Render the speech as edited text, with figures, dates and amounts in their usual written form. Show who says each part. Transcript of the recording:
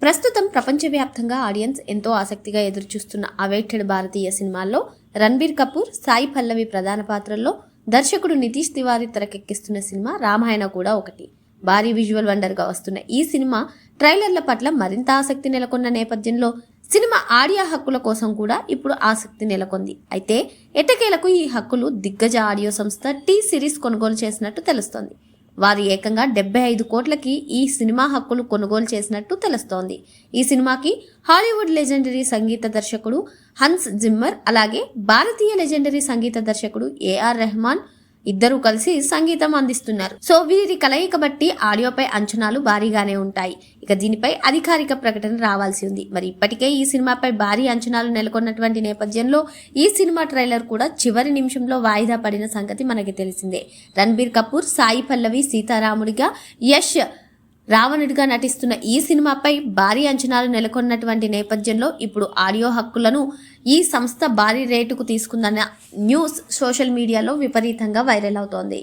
Speaker 1: ప్రస్తుతం ప్రపంచవ్యాప్తంగా ఆడియన్స్ ఎంతో ఆసక్తిగా ఎదురుచూస్తున్న అవైటెడ్ భారతీయ సినిమాల్లో రణబీర్ కపూర్, సాయి పల్లవి ప్రధాన పాత్రల్లో దర్శకుడు నితీష్ తివారీ తెరకెక్కిస్తున్న సినిమా రామాయణ కూడా ఒకటి. భారీ విజువల్ వండర్గా వస్తున్న ఈ సినిమా ట్రైలర్ల పట్ల మరింత ఆసక్తి నెలకొన్న నేపథ్యంలో సినిమా ఆడియో హక్కుల కోసం కూడా ఇప్పుడు ఆసక్తి నెలకొంది. అయితే ఎట్టకేలకు ఈ హక్కులు దిగ్గజ ఆడియో సంస్థ టీ సిరీస్ కొనుగోలు చేసినట్టు తెలుస్తోంది. వారు ఏకంగా 75 కోట్లకి ఈ సినిమా హక్కులు కొనుగోలు చేసినట్టు తెలుస్తోంది. ఈ సినిమాకి హాలీవుడ్ లెజెండరీ సంగీత దర్శకుడు హన్స్ జిమ్మర్, అలాగే భారతీయ లెజెండరీ సంగీత దర్శకుడు ఏఆర్ రెహమాన్ ఇద్దరూ కలిసి సంగీతం అందిస్తున్నారు. సో వీరి కలయిక బట్టి ఆడియోపై అంచనాలు భారీగానే ఉంటాయి. ఇక దీనిపై అధికారిక ప్రకటన రావాల్సి ఉంది. మరి ఇప్పటికే ఈ సినిమాపై భారీ అంచనాలు నెలకొన్నటువంటి నేపథ్యంలో ఈ సినిమా ట్రైలర్ కూడా చివరి నిమిషంలో వాయిదా పడిన సంగతి మనకి తెలిసిందే. రణబీర్ కపూర్, సాయి పల్లవి సీతారాముడిగా, యష్ రావణుడిగా నటిస్తున్న ఈ సినిమాపై భారీ అంచనాలు నెలకొన్నటువంటి నేపథ్యంలో ఇప్పుడు ఆడియో హక్కులను ఈ సంస్థ భారీ రేటుకు తీసుకుందన్న న్యూస్ సోషల్ మీడియాలో విపరీతంగా వైరల్ అవుతోంది.